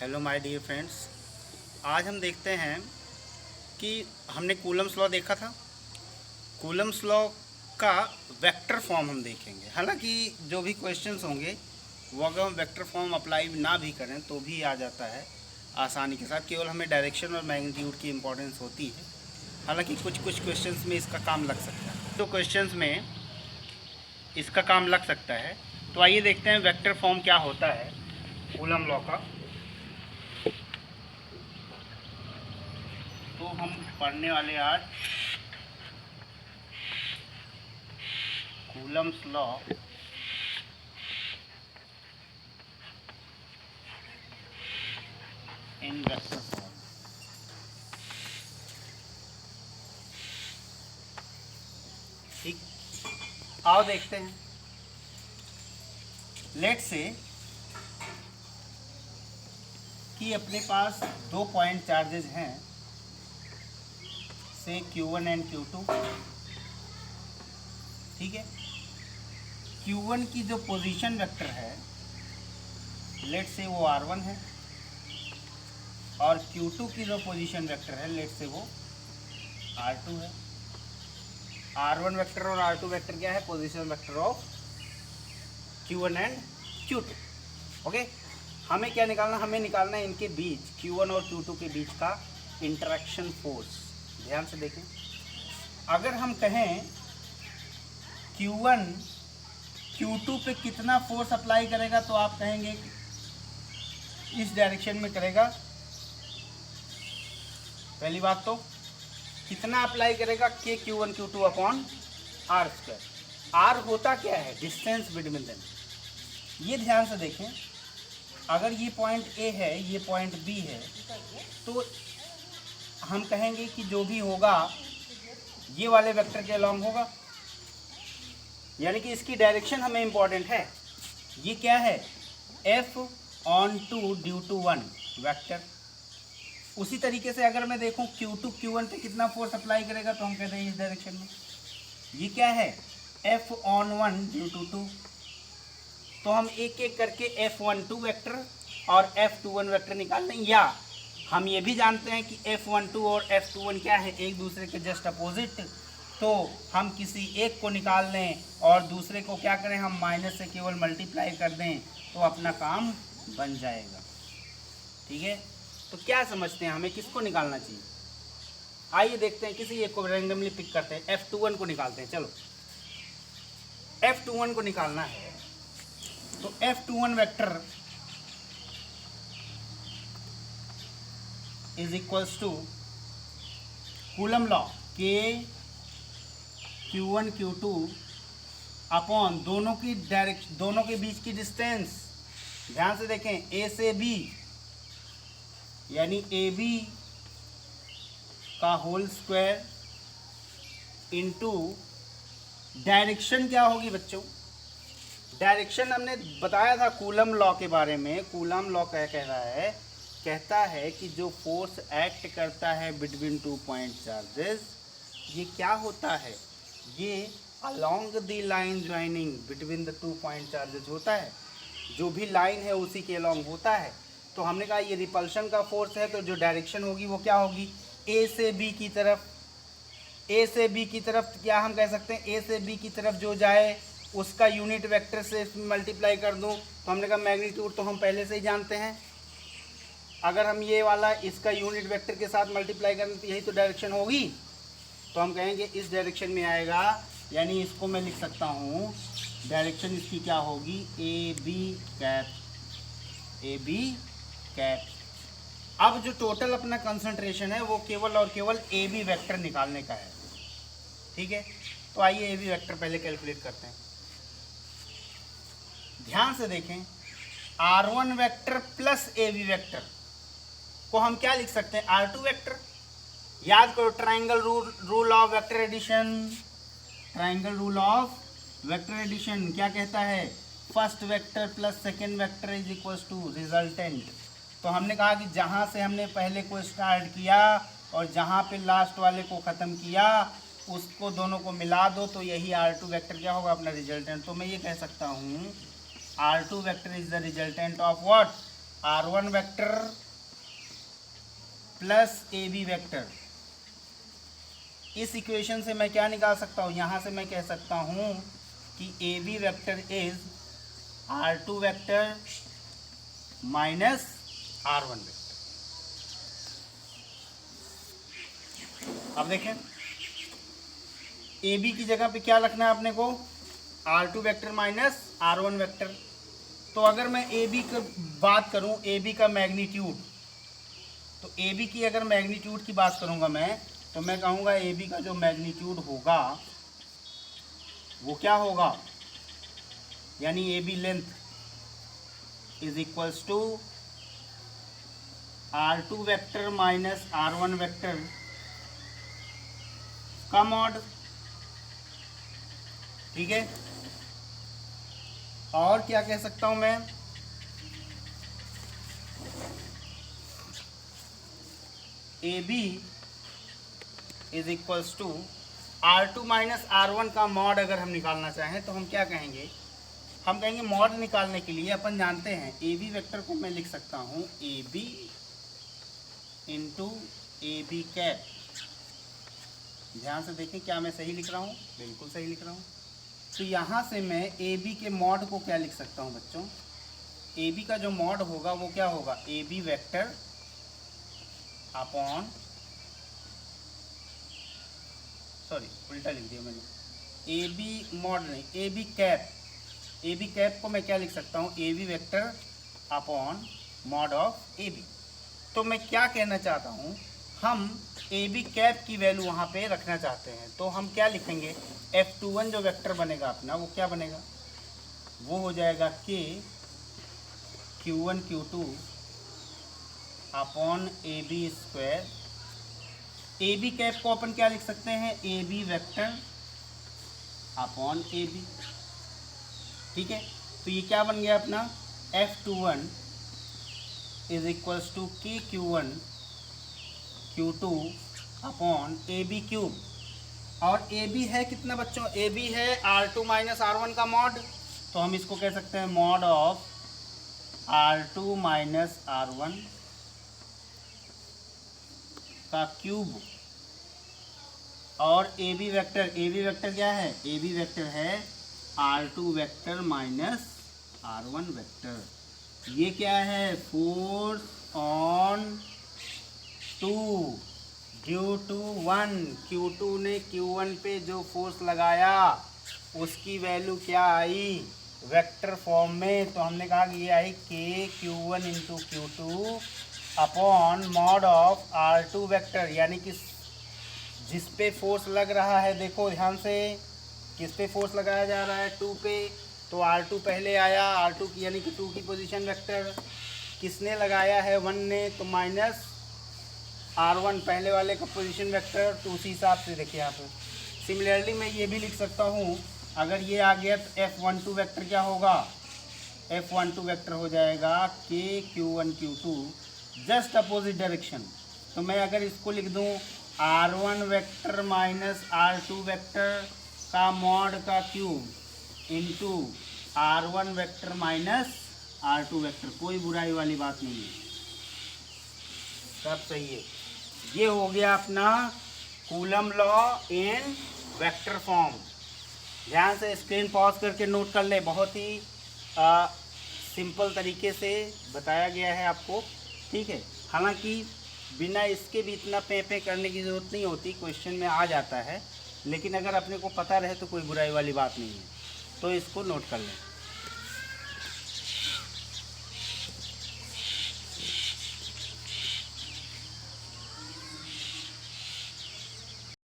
Hello my dear friends. आज हम देखते हैं कि हमने कूलम्स लॉ देखा था। कूलम्स लॉ का वेक्टर फॉर्म हम देखेंगे। हालांकि जो भी क्वेश्चंस होंगे वो अगर हम वेक्टर फॉर्म अप्लाई ना भी करें तो भी आ जाता है आसानी के साथ। केवल हमें डायरेक्शन और मैग्नीट्यूड की इम्पोर्टेंस होती है। हालांकि कुछ क्वेश्चंस में इसका काम लग सकता है, तो क्वेश्चंस में इसका काम लग सकता है। तो आइए देखते हैं वेक्टर फॉर्म क्या होता है कूलम लॉ का। तो हम पढ़ने वाले आज Coulomb's law in vector form. ठीक, आओ देखते हैं। लेट से कि अपने पास दो पॉइंट चार्जेस हैं, से Q1 एंड Q2। ठीक है, Q1 की जो पोजीशन वेक्टर है लेट से वो R1 है, और Q2 की जो पोजीशन वेक्टर है लेट से वो R2 है। R1 वेक्टर और R2 वेक्टर क्या है? Position vector of Q1 and Q2। Okay, हमें क्या निकालना? हमें निकालना है इनके बीच, Q1 और Q2 के बीच का इंटरेक्शन फोर्स। ध्यान से देखें, अगर हम कहें Q1 Q2 पे कितना फोर्स अप्लाई करेगा, तो आप कहेंगे इस डायरेक्शन में करेगा। पहली बात तो कितना अप्लाई करेगा? के Q1 Q2 upon R square. R होता क्या है? Distance between them. ये ध्यान से देखें, अगर ये पॉइंट A है, ये पॉइंट B है, तो हम कहेंगे कि जो भी होगा ये वाले वेक्टर के अलॉन्ग होगा, यानी कि इसकी डायरेक्शन हमें इंपॉर्टेंट है। ये क्या है? F on two due to 1 vector. उसी तरीके से अगर मैं देखूं Q2 Q1 पे कितना फोर्स अप्लाई करेगा, तो हम कहते हैं इस डायरेक्शन में। ये क्या है? F on 1 due to 2। तो हम एक एक करके F12 वेक्टर और F21 वेक्टर निकाल लें, या हम ये भी जानते हैं कि F12 और F21 क्या है? एक दूसरे के जस्ट अपोजिट। तो हम किसी एक को निकाल लें और दूसरे को क्या करें? हम माइनस से केवल मल्टीप्लाई कर दें, तो अपना काम बन जाएगा। ठीक है, तो क्या समझते हैं, हमें किसको निकालना चाहिए? आइए देखते हैं, किसी एक को रैंडमली पिक करते हैं, F21 को निकालते हैं। चलो, F21 को निकालना है, तो F21 vector is equals to coulomb law के Q1 Q2 अपॉन दोनों की डायरेक्शन, दोनों के बीच की डिस्टेंस। ध्यान से देखें, A से B यानी AB का होल स्क्वायर इंटू डायरेक्शन क्या होगी बच्चों? डायरेक्शन हमने बताया था कूलम लॉ के बारे में। कूलम लॉ क्या कह रहा है? कहता है कि जो फोर्स एक्ट करता है बिटवीन टू पॉइंट चार्जेस, ये क्या होता है? ये along the line joining between the two point charges होता है। जो भी लाइन है उसी के अलोंग होता है। तो हमने कहा ये रिपल्शन का फोर्स है, तो जो डायरेक्शन होगी वो क्या होगी? ए से बी की तरफ। ए से बी की तरफ क्या हम कह सकते हैं? ए से बी की तरफ जो जाए उसका यूनिट वेक्टर से मल्टीप्लाई कर दूं, तो हमने कहा मैग्नीट्यूड तो हम पहले से ही जानते हैं। अगर हम ये वाला इसका यूनिट वेक्टर के साथ मल्टीप्लाई करें तो यही तो डायरेक्शन होगी। तो हम कहेंगे इस डायरेक्शन में आएगा, यानी इसको मैं लिख सकता हूँ, डायरेक्शन इसकी क्या होगी? A B cap, A B cap. अब जो टोटल अपना कंसंट्रेशन है वो केवल और केवल ए बी वेक्टर निकालने का है। ठीक है, तो आइए ए बी वेक्टर पहले कैलकुलेट करते हैं। ध्यान से देखें, R1 vector plus A B vector को हम क्या लिख सकते हैं? R2 vector. याद करो, triangle rule of vector addition. Triangle rule of vector addition क्या कहता है? First vector plus second vector is equals to resultant. तो हमने कहा कि जहाँ से हमने पहले को स्टार्ट किया और जहाँ पे लास्ट वाले को ख़त्म किया, उसको दोनों को मिला दो, तो यही R2 वेक्टर क्या होगा? अपना रिजल्टेंट। तो मैं ये कह सकता हूँ R2 vector is the resultant of what? R1 vector plus AB vector. इस इक्वेशन से मैं क्या निकाल सकता हूँ, यहाँ से मैं कह सकता हूँ कि AB vector is R2 vector minus R1 vector. अब देखें AB की जगह पे क्या रखना है अपने को, R2 vector minus R1 vector. तो अगर मैं AB की बात करूं, AB का मैग्नीट्यूड, तो AB की अगर मैग्नीट्यूड की बात करूंगा मैं, तो मैं कहूँगा AB का जो मैग्नीट्यूड होगा वो क्या होगा, यानी AB length is equals to R2 vector minus R1 vector का मॉड। ठीक है, और क्या कह सकता हूं मैं, AB is equals to R2 minus R1 का मॉड। अगर हम निकालना चाहें तो हम क्या कहेंगे, हम कहेंगे मॉड निकालने के लिए अपन जानते हैं AB वेक्टर को मैं लिख सकता हूं AB इंटू AB कैप। ध्यान से देखें क्या मैं सही लिख रहा हूं, बिल्कुल सही लिख रहा हूं। तो यहाँ से मैं AB के मॉड को क्या लिख सकता हूँ बच्चों, AB का जो मॉड होगा वो क्या होगा, AB वेक्टर अपॉन, सॉरी उल्टा लिख दिया मैंने, AB मॉड नहीं, AB कैप। AB कैप को मैं क्या लिख सकता हूँ, AB vector upon mod of AB। तो मैं क्या कहना चाहता हूँ, हम AB कैप की वैल्यू वहाँ पे रखना चाहते हैं, तो हम क्या लिखेंगे, F21 जो वेक्टर बनेगा अपना वो क्या बनेगा, वो हो जाएगा K Q1 Q2 upon AB square. AB cap को अपन क्या लिख सकते हैं, AB वेक्टर अपॉन AB। ठीक है, तो ये क्या बन गया अपना, F21 is equals to K Q1 Q2 upon AB cube. और AB है कितना बच्चों, AB है R2 माइनस R1 का मॉड, तो हम इसको कह सकते हैं mod of R2 minus R1 का क्यूब। और AB वेक्टर क्या है, AB वेक्टर है R2 vector minus R1 vector. ये क्या है, force on 2 due to 1, Q2 ने Q1 पे जो फोर्स लगाया उसकी वैल्यू क्या आई, वेक्टर फॉर्म में। तो हमने कहा कि ये आई K Q1 into Q2 upon mod of R2 vector, यानी कि जिस पे फोर्स लग रहा है, देखो ध्यान से, किस पे फोर्स लगाया जा रहा है, 2 पे, तो R2 पहले आया, R2 की यानी कि 2 की पोजीशन वेक्टर, किसने लगाया है 1 ने, तो माइनस R1 पहले वाले का पोजीशन वेक्टर, तो उसी हिसाब से देखिए यहाँ पे। सिमिलरली मैं ये भी लिख सकता हूँ, अगर ये आ गया तो F12 वेक्टर क्या होगा, F12 वेक्टर हो जाएगा K Q1 Q2 just opposite direction. तो मैं अगर इसको लिख दूँ R1 vector minus R2 vector का मॉड का cube into R1 vector minus R2 vector, कोई बुराई वाली बात नहीं है, सब सही है। ये हो गया अपना coulomb law in vector form. ध्यान से स्क्रीन पॉज करके नोट कर ले, बहुत ही सिंपल तरीके से बताया गया है आपको। ठीक है, हालांकि बिना इसके भी इतना पे करने की ज़रूरत नहीं होती, क्वेश्चन में आ जाता है, लेकिन अगर अपने को पता रहे तो कोई बुराई वाली बात नहीं है, तो इसको नोट कर लें।